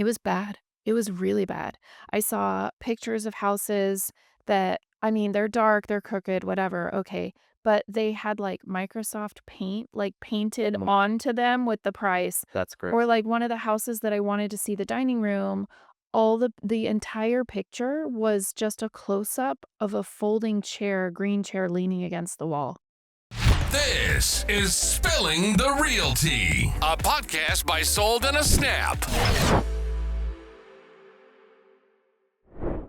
It was bad. It was really bad. I saw pictures of houses that I mean, they're dark, they're crooked, whatever, okay, but they had, like, Microsoft Paint, like, painted Mm, onto them with the price. that's great. Or, like, one of the houses that I wanted to see the dining room, all the entire picture was just a close-up of a folding chair, green chair leaning against the wall. This is Spilling the Real Tea, a podcast by Sold in a Snap.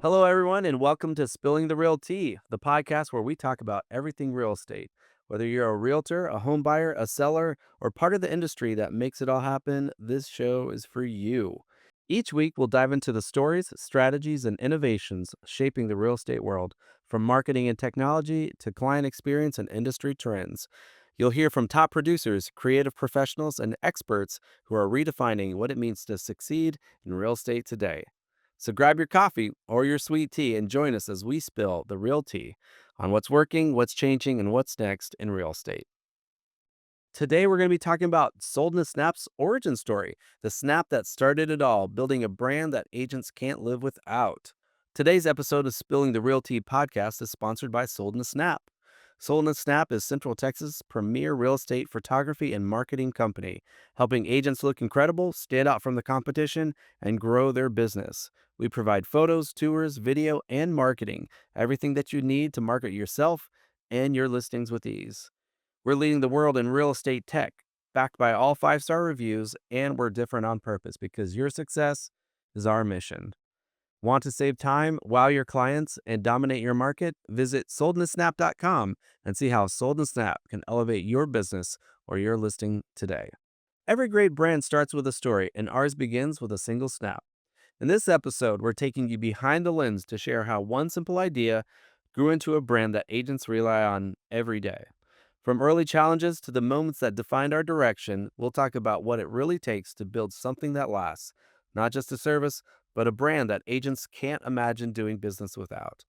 Hello, everyone, and welcome to Spilling the Real Tea, the podcast where we talk about everything real estate. Whether you're a realtor, a home buyer, a seller, or part of the industry that makes it all happen, this show is for you. Each week, we'll dive into the stories, strategies, and innovations shaping the real estate world, from marketing and technology to client experience and industry trends. You'll hear from top producers, creative professionals, and experts who are redefining what it means to succeed in real estate today. So grab your coffee or your sweet tea and join us as we spill the real tea on what's working, what's changing, and what's next in real estate. Today, we're going to be talking about Sold in a Snap's origin story, the snap that started it all, building a brand that agents can't live without. Today's episode of Spilling the Real Tea podcast is sponsored by Sold in a Snap. Sold in a Snap is Central Texas' premier real estate photography and marketing company, helping agents look incredible, stand out from the competition, and grow their business. We provide photos, tours, video, and marketing, everything that you need to market yourself and your listings with ease. We're leading the world in real estate tech, backed by all 5-star reviews, and we're different on purpose because your success is our mission. Want to save time, wow your clients, and dominate your market? Visit soldinasnap.com and see how Sold in a Snap can elevate your business or your listing today. Every great brand starts with a story, and ours begins with a single snap. In this episode, we're taking you behind the lens to share how one simple idea grew into a brand that agents rely on every day. From early challenges to the moments that defined our direction, we'll talk about what it really takes to build something that lasts, not just a service, but a brand that agents can't imagine doing business without.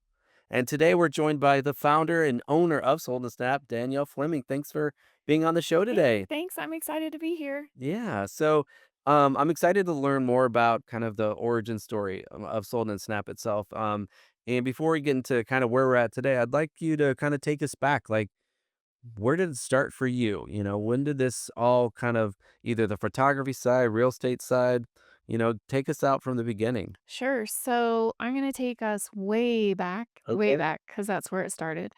And today we're joined by the founder and owner of Sold and Snap, Danielle Fleming. Thanks for being on the show Hey, today. thanks, I'm excited to be here. Yeah, so I'm excited to learn more about kind of the origin story of Sold and Snap itself. And before we get into kind of where we're at today, I'd like you to kind of take us back. Like, where did it start for you? When did this all kind of either the photography side, real estate side, take us out from the beginning? Sure. So I'm going to take us way Okay. back, because that's where it started.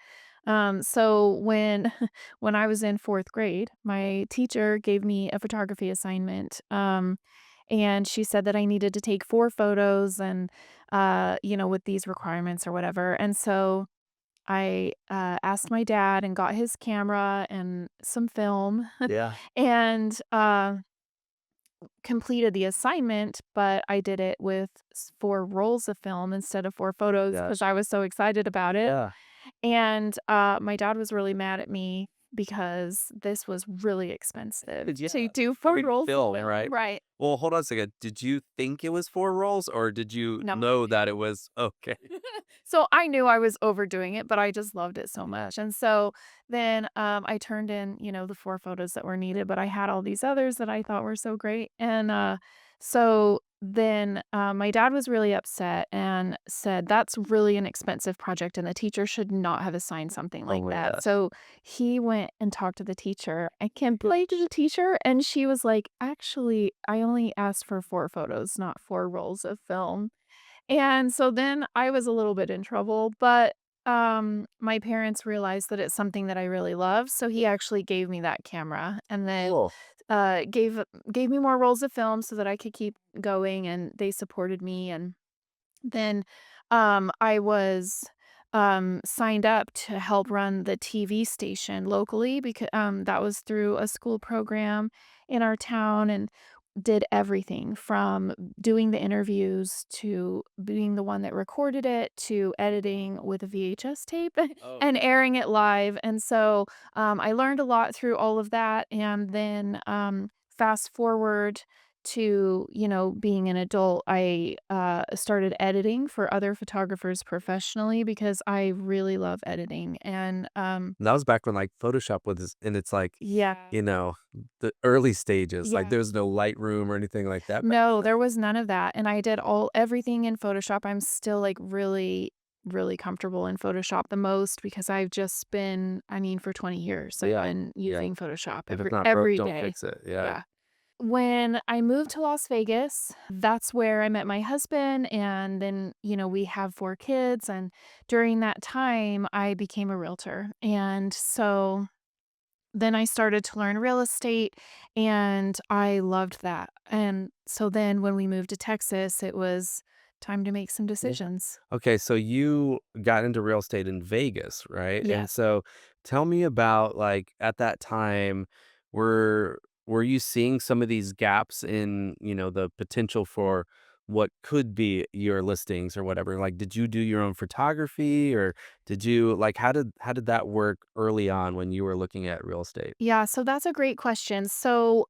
So when when I was in fourth grade, my teacher gave me a photography assignment, and she said that I needed to take 4 photos, and with these requirements or whatever. And so I asked my dad and got his camera and some film, Yeah. and completed the assignment, but I did it with 4 rolls of film instead of 4 photos Yeah. because I was so excited about it. Yeah. And, my dad was really mad at me because this was really expensive Yeah. to do I 4 mean, rolls of film, film. right? Right. Well, hold on a second. Did you think it was 4 rolls or did you No. know that it was okay? So I knew I was overdoing it, but I just loved it so much. And so then I turned in, the 4 photos that were needed, but I had all these others that I thought were so great. And so then my dad was really upset and said, "That's really an expensive project, and the teacher should not have assigned something Oh like my that." gosh. So he went and talked to the teacher. I can't play to the teacher. And she was like, "Actually, I only asked for 4 photos, not 4 rolls of film." And so then I was a little bit in trouble, but, my parents realized that it's something that I really love, so he actually gave me that camera, and then, Cool. uh, gave gave me more rolls of film so that I could keep going, and they supported me. And then, I was, signed up to help run the TV station locally, because that was through a school program in our town, and did everything from doing the interviews to being the one that recorded it to editing with a VHS tape Oh, and airing it live. And so, I learned a lot through all of that. And then, fast forward to, being an adult, I started editing for other photographers professionally because I really love editing. And And that was back when, like, Photoshop was in its, like, yeah. you know, the early stages, like, Yeah. there was no Lightroom or anything like that back No, then? there was none of that, and I did everything in Photoshop. I'm still, like, really, really comfortable in Photoshop the most because I've just been I mean, for 20 years, I've Yeah, been yeah. using Photoshop If it's every not broke, every don't day. fix it, yeah. Yeah. When I moved to Las Vegas, that's where I met my husband, and then, we have 4 kids, and during that time, I became a realtor, and so then I started to learn real estate, and I loved that, and so then when we moved to Texas, it was time to make some Yeah. decisions. Okay, so you got into real estate in Vegas, right? And Yes. so tell me about, like, at that time, were were you seeing some of these gaps in, the potential for what could be your listings or whatever? Like, did you do your own photography, or did you like how did that work early on when you were looking at real estate? Yeah, so that's a great question. So,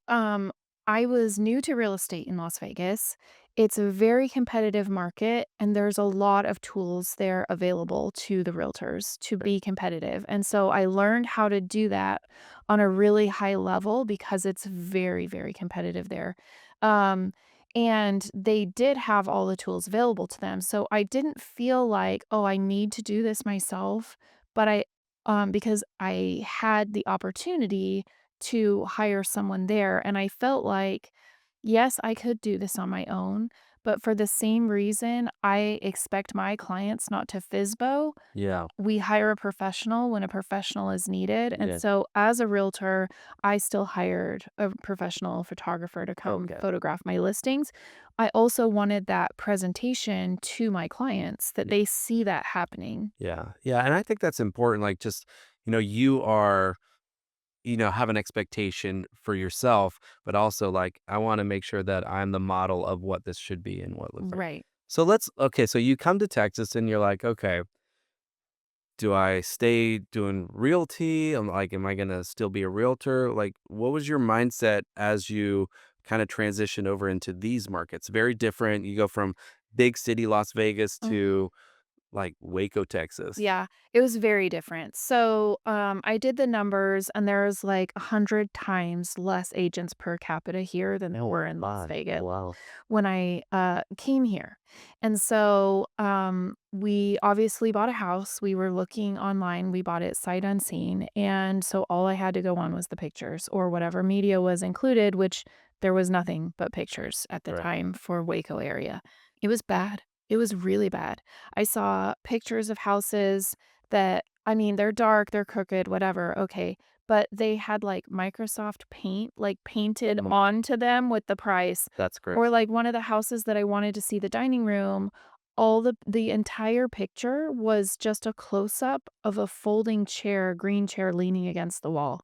I was new to real estate in Las Vegas. It's a very competitive market, and there's a lot of tools there available to the realtors to Right. be competitive. And so I learned how to do that on a really high level because it's very, very competitive there. Um, and they did have all the tools available to them. So I didn't feel like, oh, I need to do this myself. But because I had the opportunity to hire someone there, and I felt like, yes, I could do this on my own, but for the same reason, I expect my clients not to FISBO. Yeah. We hire a professional when a professional is needed, and Yeah. so as a realtor, I still hired a professional photographer to come Okay. photograph my listings. I also wanted that presentation to my clients, that they see that happening. Yeah. Yeah, and I think that's important, like, just, you are, have an expectation for yourself, but also, like, I wanna make sure that I'm the model of what this should be and what looks like. Right. So so you come to Texas and you're like, "Okay, do I stay doing realty? I'm like, am I gonna still be a realtor?" Like, what was your mindset as you kinda transition over into these markets? Very different. You go from big city Las Vegas Mhm. to, like, Waco, Texas. Yeah, it was very different. So, I did the numbers, and there's like 100 times less agents per capita here than there Oh were in Las god. Vegas Wow. when I came here. And so, we obviously bought a house. We were looking online. We bought it sight unseen. And so all I had to go on was the pictures or whatever media was included, which there was nothing but pictures at the Right. time for Waco area. It was bad. It was really bad. I saw pictures of houses that I mean, they're dark, they're crooked, whatever, okay, but they had, like, Microsoft Paint, like, painted Mm, onto them with the price. that's great. Or, like, one of the houses that I wanted to see the dining room, all the entire picture was just a close-up of a folding chair, green chair leaning against the wall.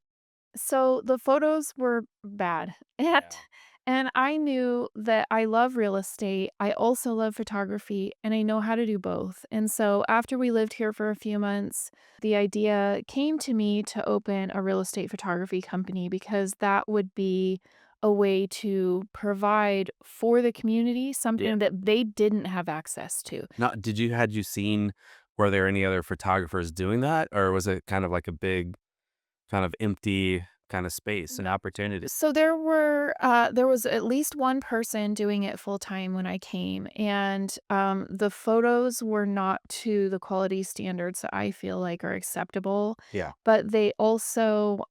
So, the photos were bad, Yeah. and I knew that I love real estate, I also love photography, and I know how to do both, and so after we lived here for a few months, the idea came to me to open a real estate photography company because that would be a way to provide for the community Yeah. something that they didn't have access to. Now, had you seen were there any other photographers doing that, or was it kind of like a big, kind of empty kind of space and opportunity? So there was at least one person doing it full time when I came, and the photos were not to the quality standards that I feel like are acceptable, Yeah. but they also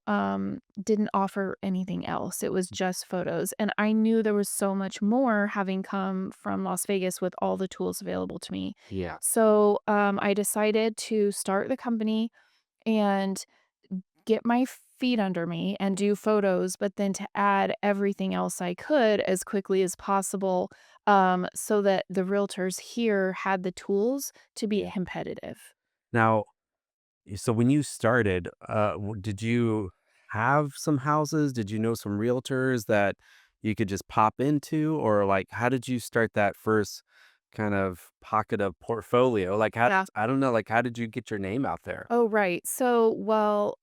didn't offer anything else. It was just photos, and I knew there was so much more having come from Las Vegas with all the tools available to me. Yeah. So I decided to start the company and get my feet under me and do photos, but then to add everything else I could as quickly as possible, so that the realtors here had the tools to be Yeah. competitive. Now, so when you started, did you have some houses? Did you know some realtors that you could just pop into, or like, how did you start that first kind of pocket of portfolio? Like, Yeah. I don't know, like, how did you get your name out there? Oh, right. So, well,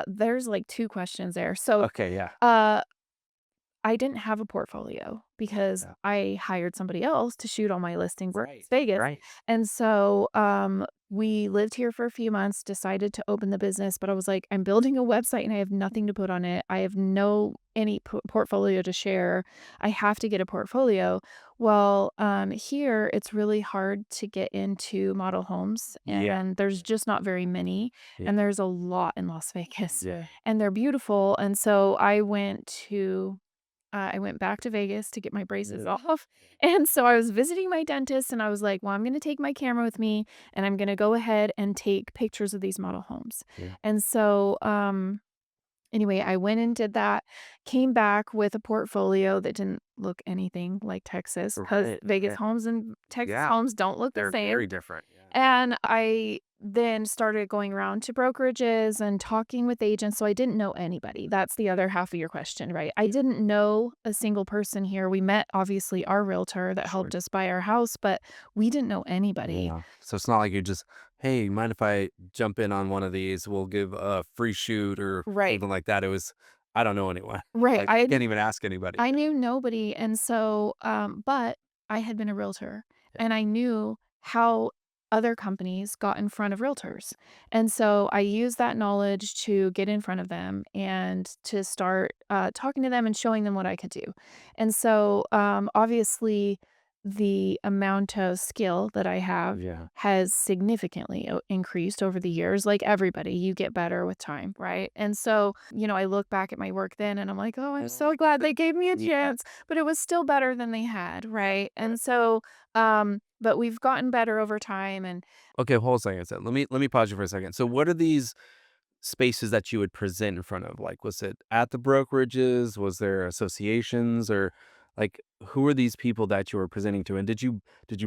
there's like 2 questions there. So, Okay, yeah. uh I didn't have a portfolio because Yeah. I hired somebody else to shoot all my listings in Right. Las Vegas. Right. And so, we lived here for a few months, decided to open the business, but I was like, I'm building a website and I have nothing to put on it. I have no any portfolio to share. I have to get a portfolio. Well, here it's really hard to get into model homes, Yeah. and there's just not very many, Yeah. and there's a lot in Las Vegas, Yeah. and they're beautiful. And so I went back to Vegas to get my braces off. And so I was visiting my dentist and I was like, well, I'm going to take my camera with me and I'm going to go ahead and take pictures of these model homes. Yeah. And so, anyway, I went and did that, came back with a portfolio that didn't look anything like Texas because Right. Vegas Right. homes and Texas Yeah. homes don't look the They're same. very different. Yeah. And I then started going around to brokerages and talking with agents, so I didn't know anybody. That's the other half of your question, right? I didn't know a single person here. We met, obviously, our realtor that Sure. helped us buy our house, but we didn't know anybody. Yeah. So it's not like you just, hey, mind if I jump in on one of these? We'll give a free shoot or Right. something like that. It was, I don't know anyone. Right. Like, can't even ask anybody. I knew nobody, and so, but I had been a realtor, Yeah. and I knew how other companies got in front of realtors, and so I used that knowledge to get in front of them and to start, talking to them and showing them what I could do, and so, obviously, the amount of skill that I have Yeah. has significantly increased over the years. Like everybody, you get better with time, right? And so, I look back at my work then and I'm like, oh, I'm so glad they gave me a Yeah. chance, but it was still better than they had, right? And so, but we've gotten better over time. And Okay, hold on a second. So let me pause you for a second. So what are these spaces that you would present in front of? Like, was it at the brokerages? Was there associations or like who are these people that you were presenting to? And did you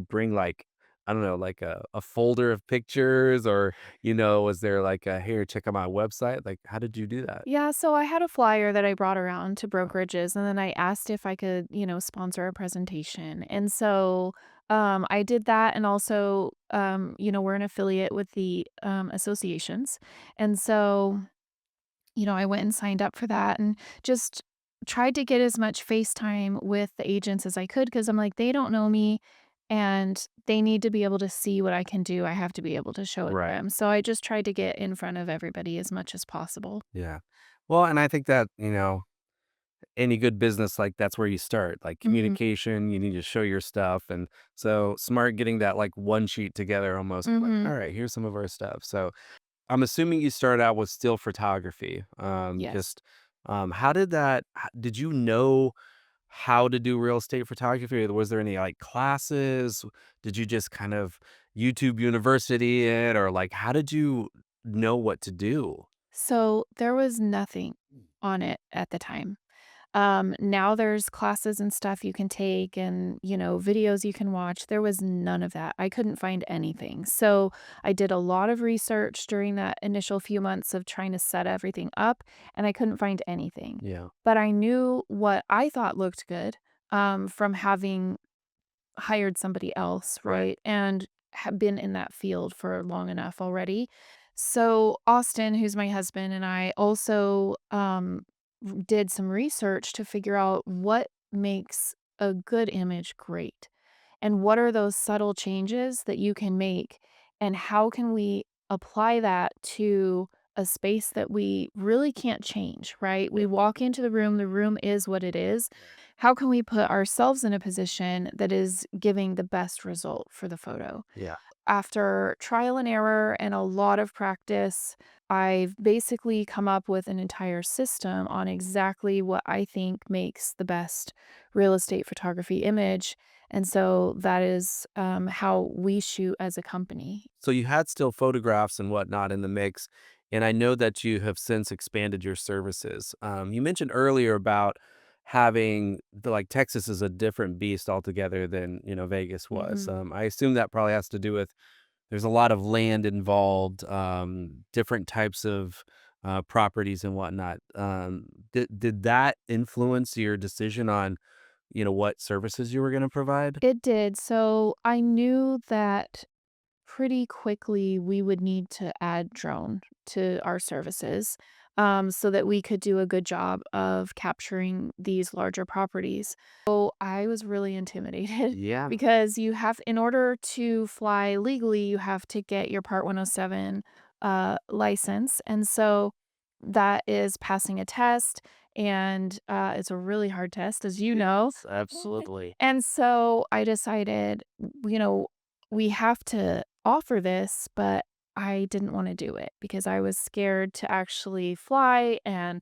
bring like I don't know, like a folder of pictures or was there like a here, check out my website? Like how did you do that? yeah, so I had a flyer that I brought around to brokerages and then I asked if I could, sponsor a presentation. And so I did that and also we're an affiliate with the associations. And so I went and signed up for that and just tried to get as much FaceTime with the agents as I could because I'm like, they don't know me and they need to be able to see what I can do. I have to be able to show it to Right. them. So I just tried to get in front of everybody as much as possible. Yeah. Well, and I think that, any good business, like, that's where you start, like, Mhm. communication, you need to show your stuff, and so smart getting that, like, one sheet together almost, like, Mhm. "Alright, here's some of our stuff." So, I'm assuming you started out with still photography, Yes. how did that h did you know how to do real estate photography, or was there any, like, classes? Did you just kind of YouTube University it, or, like, how did you know what to do? So there was nothing on it at the time. Now there's classes and stuff you can take and, videos you can watch. There was none of that. I couldn't find anything. So I did a lot of research during that initial few months of trying to set everything up, and I couldn't find anything. Yeah. But I knew what I thought looked good from having hired somebody else, Right. right? And have been in that field for long enough already. So Austin, who's my husband, and I also did some research to figure out what makes a good image great and what are those subtle changes that you can make and how can we apply that to a space that we really can't change, right? We walk into the room is what it is. How can we put ourselves in a position that is giving the best result for the photo? Yeah. After trial and error and a lot of practice, I've basically come up with an entire system on exactly what I think makes the best real estate photography image. And so that is how we shoot as a company. So you had still photographs and whatnot in the mix, and I know that you have since expanded your services. You mentioned earlier about having like Texas is a different beast altogether than Vegas was. Hmm. I assume that probably has to do with there's a lot of land involved, different types of properties and whatnot. Did that influence your decision on what services you were going to provide? It did. So I knew that pretty quickly we would need to add drone to our services. so that we could do a good job of capturing these larger properties. So I was really intimidated Yeah. because in order to fly legally, you have to get your Part 107 license. And so that is passing a test, and it's a really hard test, as you know. Yes, absolutely. And so I decided, you know, we have to offer this, but I didn't want to do it because I was scared to actually fly and,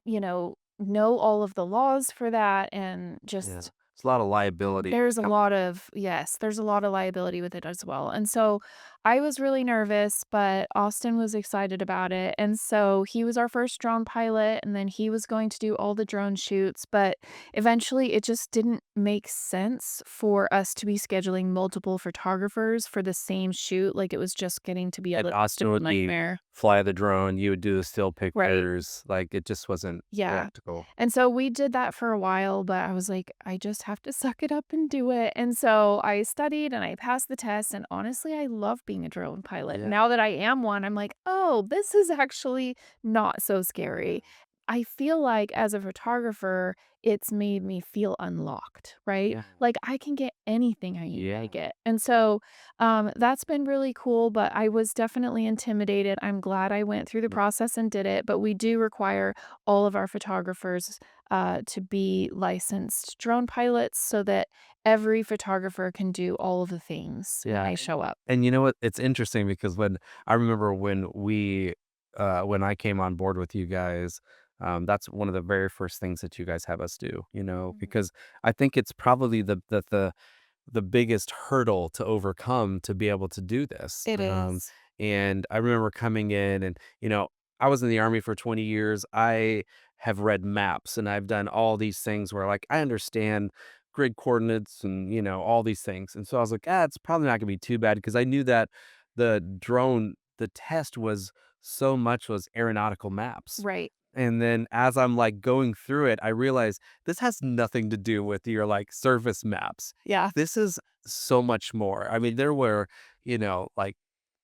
know all of the laws for that and Yeah. just It's a lot of liability that there's a comes. lot of yes, there's a lot of liability with it as well, and so I was really nervous, but Austin was excited about it, and so he was our first drone pilot, and then he was going to do all the drone shoots, but eventually it just didn't make sense for us to be scheduling multiple photographers for the same shoot, like, it was just getting to be a And logistical Austin would be nightmare. fly the drone, you would do the still Right. pictures, like, it just wasn't Yeah. practical. And so we did that for a while, but I was like, I just have to suck it up and do it. And so I studied and I passed the test. And honestly, I love being a drone pilot. Yeah. Now that I am one, I'm like, oh, this is actually not so scary. I feel like as a photographer, it's made me feel unlocked, right? Yeah. Like I can get anything I need to Yeah. get. And so that's been really cool, but I was definitely intimidated. I'm glad I went through the Yeah. process and did it, but we do require all of our photographers to be licensed drone pilots so that every photographer can do all of the things when Yeah. they show up. And you know what? It's interesting because I remember when I came on board with you guys, that's one of the very first things that you guys have us do, Mhm. because I think it's probably the biggest hurdle to overcome to be able to do this. It is. And I remember coming in and, I was in the army for 20 years. I have read maps and I've done all these things where like I understand grid coordinates and, all these things. And so I was like, it's probably not gonna be too bad because I knew that the test was aeronautical maps. Right. And then as I'm, like, going through it, I realize this has nothing to do with your, like, surface maps. Yeah. This is so much more. I mean, there were, like,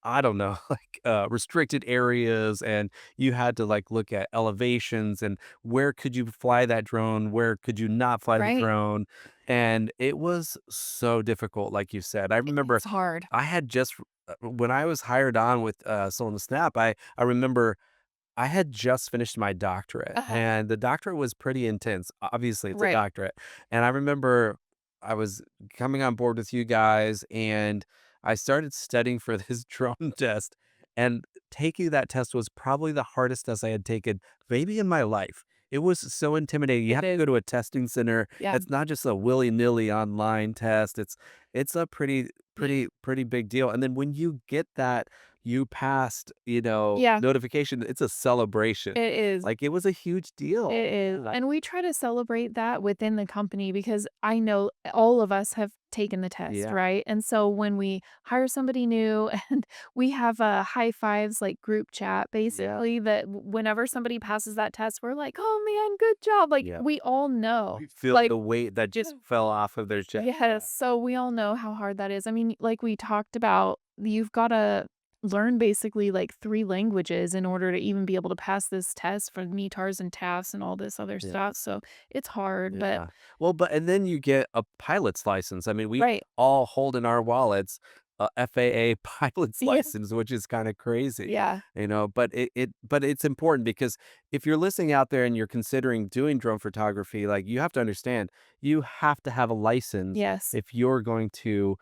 I don't know, like, restricted areas, and you had to, like, look at elevations and where could you fly that drone, where could you not fly the Right. drone, and it was so difficult, like you said. I remember It's hard. I had just when I was hired on with, Soul in the Snap, I remember I had just finished my doctorate, Uh-huh. and the doctorate was pretty intense. Obviously, it's a Right. doctorate. And I remember I was coming on board with you guys, and I started studying for this drone test. And taking that test was probably the hardest test I had taken maybe in my life. It was so intimidating. You It have to is. go to a testing center. Yeah. It's not just a willy-nilly online test. It's a pretty big deal. And then when you get that you passed, Yeah. notification, it's a celebration. It is. Like, it was a huge deal. It is, and we try to celebrate that within the company because I know all of us have taken the test, Yeah. right? And so when we hire somebody new and we have a high fives, like, group chat, Yeah. basically, that whenever somebody passes that test, we're like, "Oh, man, good job." Like, Yeah. we all know. You feel Like the weight that just fell off of their chest. yes, so we all know how hard that is. I mean, like we talked about, you've gotta learn basically, like, 3 languages in order to even be able to pass this test for METARs and TAFs and all this other Yeah. stuff, so it's hard, but Yeah. Well, and then you get a pilot's license. I mean, we right. all hold in our wallets a FAA pilot's Yeah. license, which is kinda crazy, Yeah. but but it's important because if you're listening out there and you're considering doing drone photography, like, you have to understand, you have to have a license Yes. if you're going to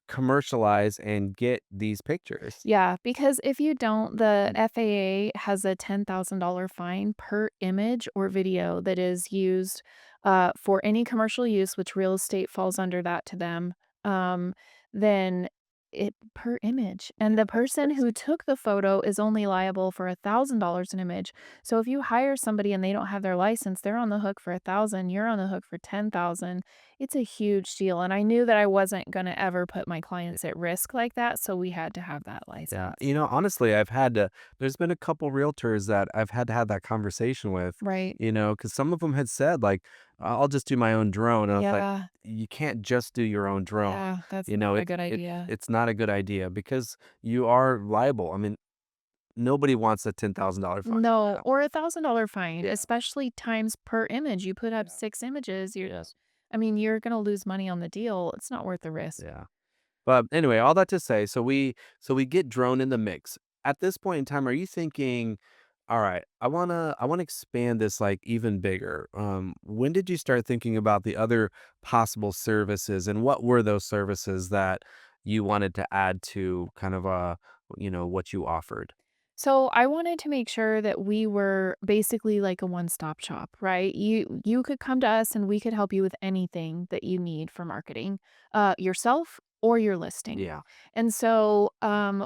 commercialize and get these pictures. Yeah, because if you don't, the FAA has a $10,000 fine per image or video that is used for any commercial use, which real estate falls under that to them. Um, then it per image. And the That's person who crazy. took the photo is only liable for $1,000 an image. So if you hire somebody and they don't have their license, they're on the hook for 1,000, you're on the hook for 10,000. It's a huge deal, and I knew that I wasn't gonna ever put my clients at risk like that, so we had to have that Yeah, license. honestly, there's been a couple realtors that I've had to have that conversation with, Right. because some of them had said, like, I'll just do my own drone. And I was like, Yeah. you can't just do your own drone. Yeah, that's not a good It idea. it's not a good idea because you are liable. I mean, nobody wants a $10,000 fine for No, that. or $1,000 fine, Yeah. especially times per image. You put up Yeah. 6 images, you're Yeah. I mean, you're gonna lose money on the deal. It's not worth the risk. Yeah. But anyway, all that to say, so we get drone in the mix. At this point in time, are you thinking, all right, I wanna expand this like even bigger. When did you start thinking about the other possible services, and what were those services that you wanted to add to kind of what you offered? So I wanted to make sure that we were basically like a one-stop shop, right? You could come to us and we could help you with anything that you need for marketing, yourself or your listing. Yeah. And so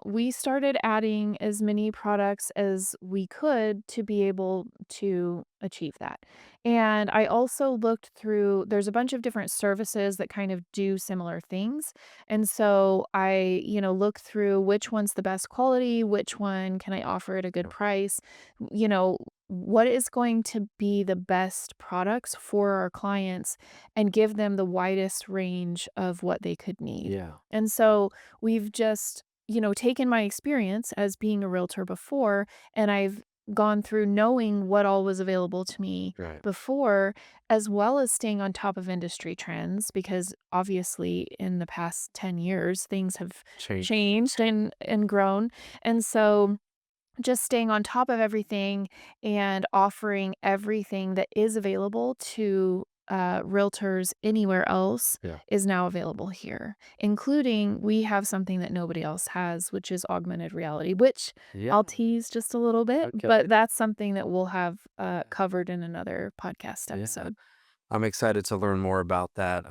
we started adding as many products as we could to be able to achieve that. And I also looked through, there's a bunch of different services that kind of do similar things. And so I, look through which one's the best quality, which one can I offer at a good Yeah. price, you know, what is going to be the best products for our clients and give them the widest range of what they could need. Yeah. And so we've just, taken my experience as being a realtor before, and I've gone through knowing what all was available to me Right. before, as well as staying on top of industry trends, because obviously in the past 10 years, things have Change. changed and grown. And so just staying on top of everything and offering everything that is available to realtors anywhere else Yeah. is now available here, including we have something that nobody else has, which is augmented reality, which Yeah. I'll tease just a little bit, but Okay. that's something that we'll have covered in another podcast Yeah. episode. I'm excited to learn more about that.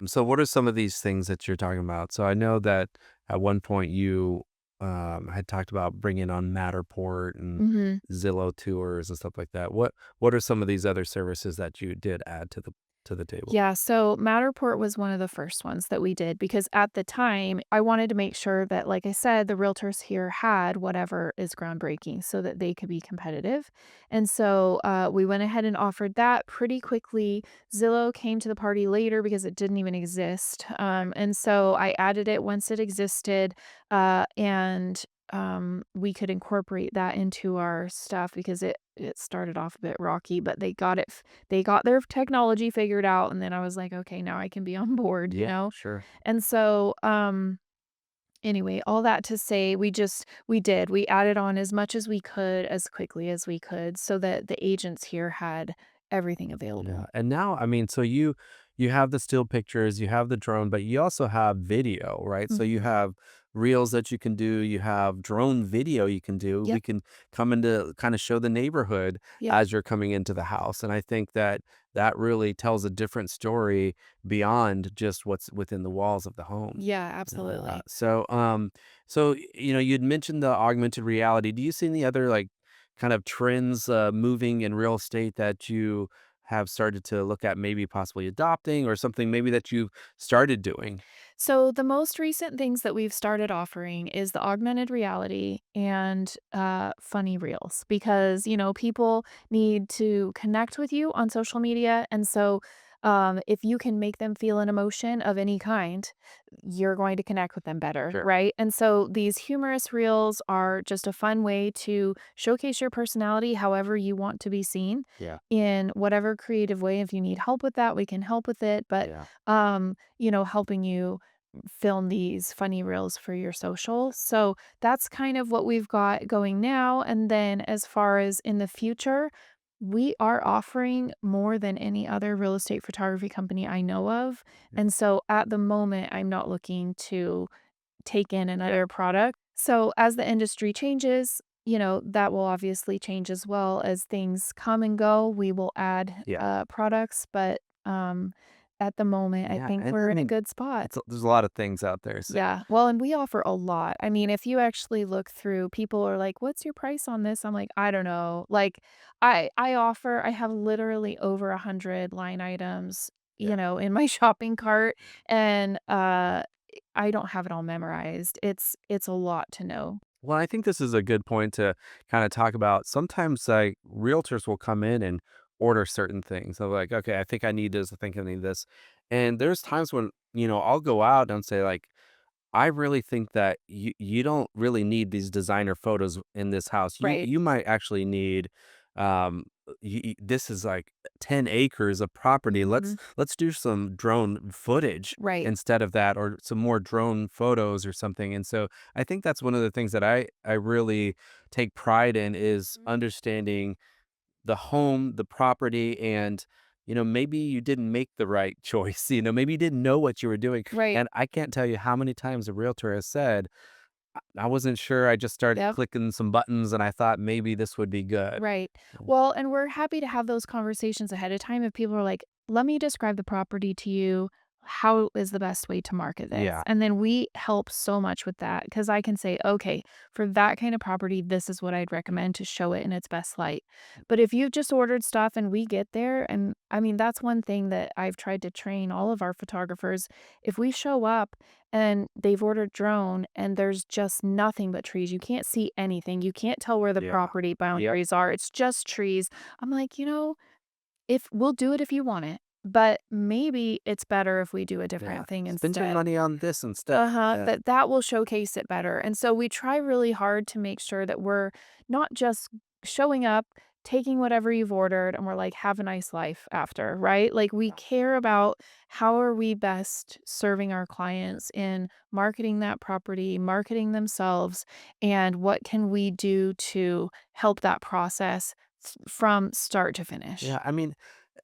So what are some of these things that you're talking about? So I know that at one point you had talked about bringing on Matterport and Mhm. Zillow tours and stuff like that. What are some of these other services that you did add to the table? Yeah, so Matterport was one of the first ones that we did because at the time, I wanted to make sure that, like I said, the realtors here had whatever is groundbreaking so that they could be competitive. And so we went ahead and offered that pretty quickly. Zillow came to the party later because it didn't even exist. And so I added it once it existed, and we could incorporate that into our stuff because it started off a bit rocky, but they got their technology figured out, and then I was like, "Okay, now I can be on board," you Yeah, know? sure. And so, anyway, all that to say, we added on as much as we could, as quickly as we could, so that the agents here had everything Yeah. available. And now, I mean, so you have the still pictures, you have the drone, but you also have video, right? So you Mhm. have reels that you can do, you have drone video you can do. We Yep, can come into kind of show the neighborhood yep. as you're coming into the house. And I think that that really tells a different story beyond just what's within the walls of the home. Yeah, Yeah. absolutely. So you'd mentioned the augmented reality. Do you see any other like kind of trends moving in real estate that you have started to look at maybe possibly adopting, or something maybe that you've started doing? So the most recent things that we've started offering is the augmented reality and funny reels because people need to connect with you on social media, and so if you can make them feel an emotion of any kind, you're going to connect with them better, Sure. right? And so these humorous reels are just a fun way to showcase your personality however you want to be seen Yeah. in whatever creative way. If you need help with that, we can help with it, but Yeah. helping you film these funny reels for your social. So that's kind of what we've got going now. And then as far as in the future, we are offering more than any other real estate photography company I know of. And so at the moment, I'm not looking to take in Yeah. another product. So as the industry changes, that will obviously change as well as things come and go. We will add Yeah. products, but at the moment, I Yeah. think And we're I in a mean, good spot. there's a lot of things out there. So Yeah. Well, and we offer a lot. I mean, if you actually look through, people are like, "What's your price on this?" I'm like, "I don't know." Like, I have literally over 100 line items, yeah. in my shopping cart, and I don't have it all memorized. It's a lot to know. Well, I think this is a good point to kind of talk about. Sometimes like realtors will come in and order certain things. They're like, okay, I think I need this. I think I need this. And there's times when, I'll go out and say like, I really think that you don't really need these designer photos in this house. You Right. you might actually need this is like 10 acres of property. Let's Mhm. let's do some drone footage Right. instead of that, or some more drone photos or something. And so I think that's one of the things that I really take pride in, is Mhm. understanding the home, the property, and maybe you didn't make the right choice. Maybe you didn't know what you were doing. Right. And I can't tell you how many times a realtor has said, I wasn't sure. I just started Yep. clicking some buttons and I thought maybe this would be good. Right. Mm. Well, and we're happy to have those conversations ahead of time if people are like, "Let me describe the property to you. How is the best way to market this?" Yeah. And then we help so much with that because I can say, "Okay, for that kind of property, this is what I'd recommend to show it in its best light." But if you've just ordered stuff and we get there, and I mean, that's one thing that I've tried to train all of our photographers. If we show up and they've ordered drone and there's just nothing but trees. You can't see anything. You can't tell where the Yeah. property Yep. boundaries are. It's just trees. I'm like, if we'll do it if you want it, but maybe it's better if we do a Yeah. different thing Spend your instead. money on this instead. Uh-huh, Yeah. that will showcase it better, and so we try really hard to make sure that we're not just showing up, taking whatever you've ordered, and we're like, "Have a nice life after," right? Like, we care about how are we best serving our clients in marketing that property, marketing themselves, and what can we do to help that process from start to finish. Yeah. I mean,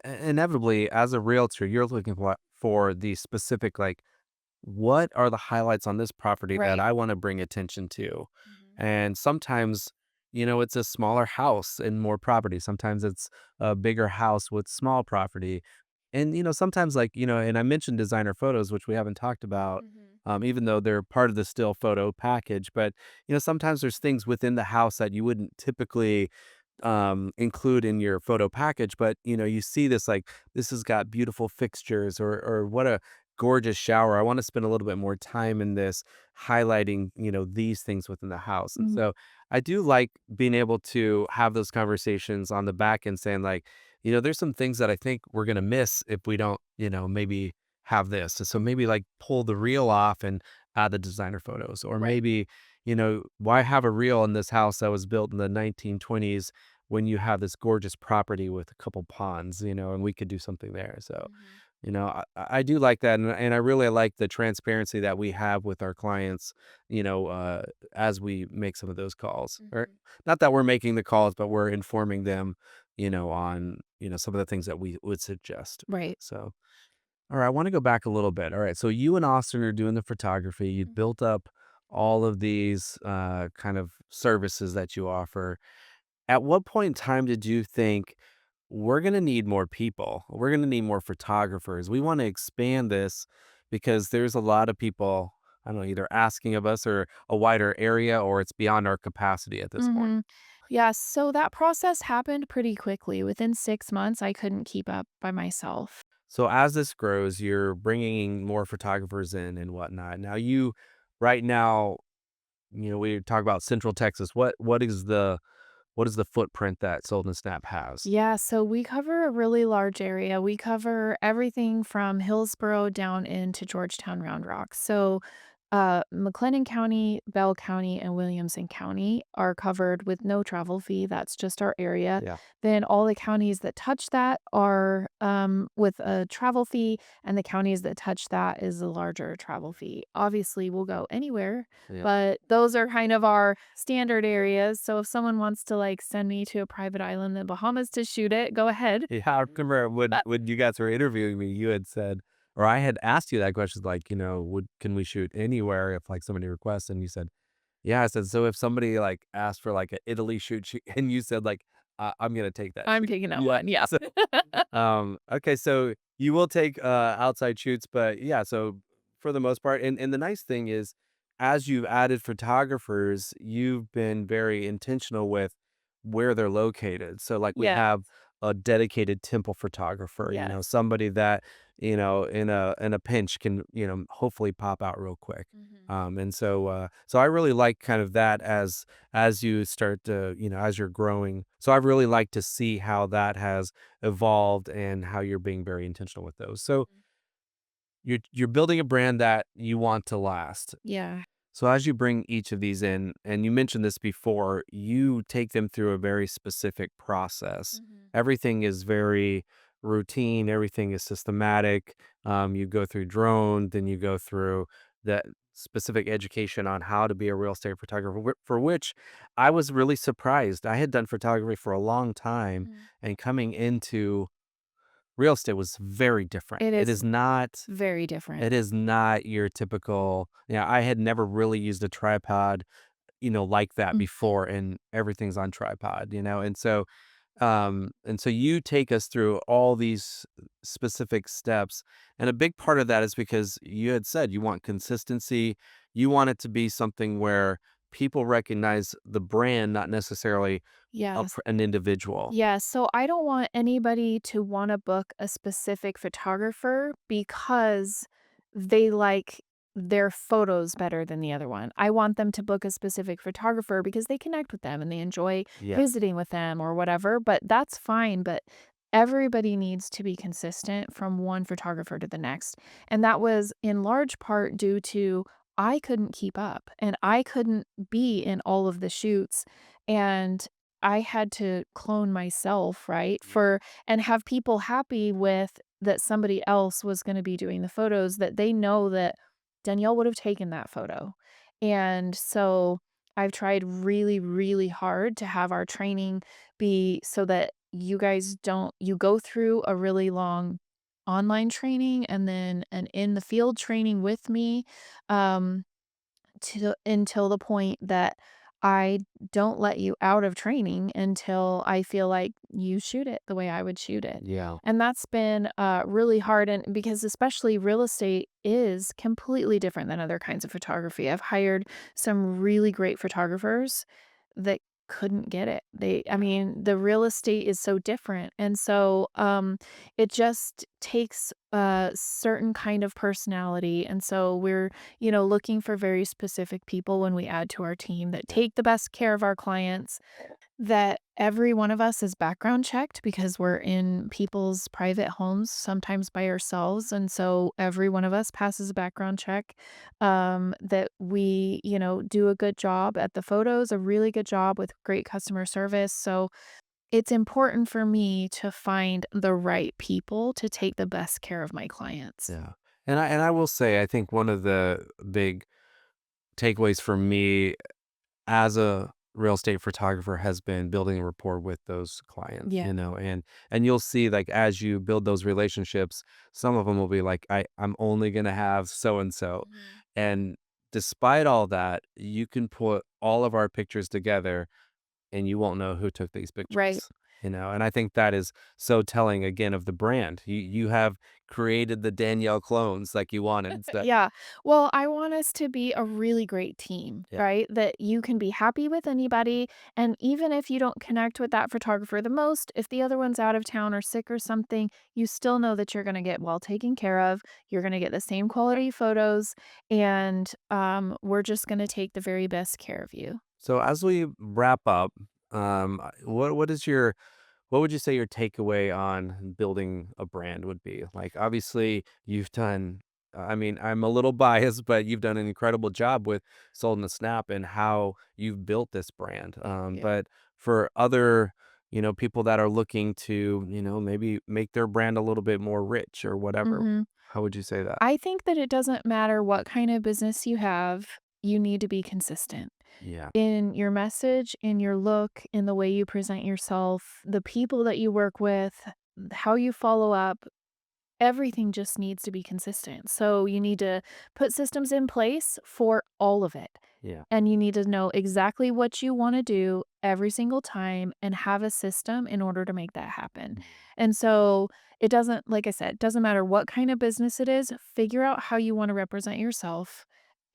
inevitably, as a realtor, you're looking for the specific, like, what are the highlights on this property that Right. I want to bring attention to? Mhm. And sometimes, it's a smaller house and more property. Sometimes it's a bigger house with small property. And, sometimes, like, and I mentioned designer photos, which we haven't talked about, Mhm. even though they're part of the still photo package. But, sometimes there's things within the house that you wouldn't typically include in your photo package, but you see this, like, this has got beautiful fixtures, or what a gorgeous shower. I want to spend a little bit more time in this, highlighting these things within the house. And Mhm. so I do like being able to have those conversations on the back end, saying, like, there's some things that I think we're going to miss if we don't maybe have this. And so maybe, like, pull the reel off and add the designer photos, or Right. maybe why have a reel in this house that was built in the 1920s when you have this gorgeous property with a couple ponds, and we could do something there. So, Mhm. I do like that, and I really like the transparency that we have with our clients, as we make some of those calls. Or Mhm. not that we're making the calls, but we're informing them, on some of the things that we would suggest. Right. So, all right, I want to go back a little bit. All right, so you and Austin are doing the photography. You Mhm. built up all of these kind of services that you offer. At what point in time did you think, we're going to need more people? We're going to need more photographers. We want to expand this because there's a lot of people, I don't know, either asking of us, or a wider area, or it's beyond our capacity at this point. Mhm. Yeah, so that process happened pretty quickly. Within 6 months, I couldn't keep up by myself. So as this grows, you're bringing more photographers in and whatnot. Now, right now, we talk about Central Texas. What is the footprint that Sold and Snap has? Yeah, so we cover a really large area. We cover everything from Hillsborough down into Georgetown, Round Rock. So, McLennan County, Bell County, and Williamson County are covered with no travel fee. That's just our area. Yeah. Then all the counties that touch that are with a travel fee, and the counties that touch that is a larger travel fee. Obviously, we'll go anywhere, Yeah. but those are kind of our standard areas. So if someone wants to like send me to a private island in the Bahamas to shoot it, go ahead. Yeah, I remember when But when you guys were interviewing me, you had said, or I had asked you that question, like, would can we shoot anywhere if, like, somebody requests? And you said, yeah. I said, so if somebody, like, asked for, like, an Italy shoot, and you said, like, I'm gonna take that I'm shoot. taking that Yeah. one. Yeah. So, okay, so you will take outside shoots, but yeah, so for the most part, and the nice thing is, as you've added photographers, you've been very intentional with where they're located. So, like, we Yeah. have a dedicated temple photographer, Yes. somebody that, in a pinch can, hopefully pop out real quick. Mhm. And so I really like kind of that, as you start to, as you're growing. So I really like to see how that has evolved and how you're being very intentional with those. So Mhm. you're building a brand that you want to last. Yeah. So as you bring each of these in, and you mentioned this before, you take them through a very specific process. Mhm. Everything is very routine. Everything is systematic. You go through drone, then you go through the specific education on how to be a real estate photographer, for which I was really surprised. I had done photography for a long time, Mhm. and coming into real estate was very different. It It is is not very different. it is not your typical. Yeah, I had never really used a tripod, like that Mm. before, and everything's on tripod, and so you take us through all these specific steps. And a big part of that is because you had said you want consistency. You want it to be something where people recognize the brand, not necessarily Yes. an individual. Yeah, so I don't want anybody to wanna book a specific photographer because they like their photos better than the other one. I want them to book a specific photographer because they connect with them and they enjoy Yes. visiting with them or whatever, but that's fine, but everybody needs to be consistent from one photographer to the next, and that was in large part due to I couldn't keep up, and I couldn't be in all of the shoots, and I had to clone myself, right, for and have people happy with that somebody else was gonna be doing the photos, that they know that Danielle would have taken that photo. And so I've tried really, really hard to have our training be so that you guys don't you go through a really long online training and then an in the field training with me, um, to until the point that I don't let you out of training until I feel like you shoot it the way I would shoot it. Yeah. And that's been, really hard and because especially real estate is completely different than other kinds of photography. I've hired some really great photographers that couldn't get it. I mean, the real estate is so different. And so, it just takes a certain kind of personality. And so we're looking for very specific people when we add to our team that take the best care of our clients, that every one of us is background checked because we're in people's private homes, sometimes by ourselves. And so every one of us passes a background check, that we, do a good job at the photos, a really good job with great customer service. So it's important for me to find the right people to take the best care of my clients. Yeah. And I will say, I think one of the big takeaways for me as a real estate photographer has been building a rapport with those clients, Yeah. and you'll see, like, as you build those relationships, some of them will be like, I'm only gonna have so and so. Mhm. And despite all that, you can put all of our pictures together and you won't know who took these Right. pictures. And I think that is so telling again of the brand. You have created the Danielle clones like you wanted. That Yeah. Well, I want us to be a really great team, Yeah. right? That you can be happy with anybody. And even if you don't connect with that photographer the most, if the other one's out of town or sick or something, you still know that you're going to get well taken care of. You're going to get the same quality photos. And we're just going to take the very best care of you. So as we wrap up, what would you say your takeaway on building a brand would be? Like, obviously, you've done. I mean, I'm a little biased, but you've done an incredible job with Sold in a Snap and how you've built this brand. Thank you. But for other, people that are looking to, maybe make their brand a little bit more rich or whatever, Hmm. how would you say that? I think that it doesn't matter what kind of business you have, you need to be consistent. Yeah. In your message, in your look, in the way you present yourself, the people that you work with, how you follow up, everything just needs to be consistent. So you need to put systems in place for all of it. Yeah. And you need to know exactly what you want to do every single time and have a system in order to make that happen. And so it doesn't, like I said, it doesn't matter what kind of business it is, figure out how you want to represent yourself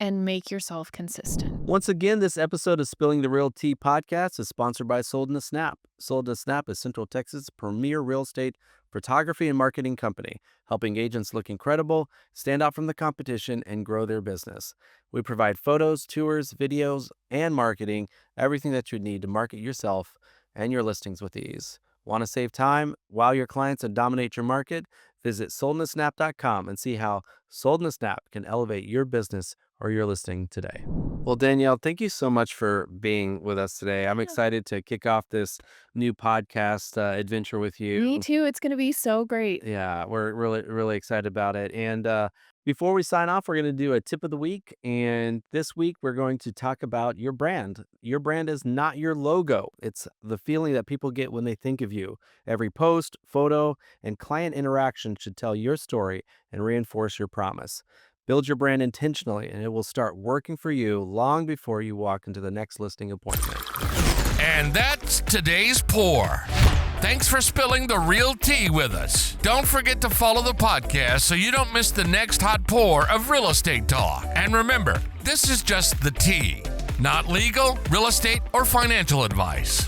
and make yourself consistent. Once again, this episode of Spilling the Real Tea podcast is sponsored by Sold in a Snap. Sold in a Snap is Central Texas' premier real estate photography and marketing company, helping agents look incredible, stand out from the competition, and grow their business. We provide photos, tours, videos, and marketing, everything that you need to market yourself and your listings with ease. Want to save time while your clients and dominate your market? Visit soldinasnap.com and see how Sold in a Snap can elevate your business or your listing today. Well, Danielle, thank you so much for being with us today. I'm Yeah. excited to kick off this new podcast adventure with Me you. too, it's gonna be so great. Yeah, we're really, really excited about it. And before we sign off, we're going to do a tip of the week. And this week, we're going to talk about your brand. Your brand is not your logo, it's the feeling that people get when they think of you. Every post, photo, and client interaction should tell your story and reinforce your promise. Build your brand intentionally, and it will start working for you long before you walk into the next listing appointment. And that's today's pour. Thanks for spilling the real tea with us. Don't forget to follow the podcast so you don't miss the next hot pour of real estate talk. And remember, this is just the tea, not legal, real estate, or financial advice.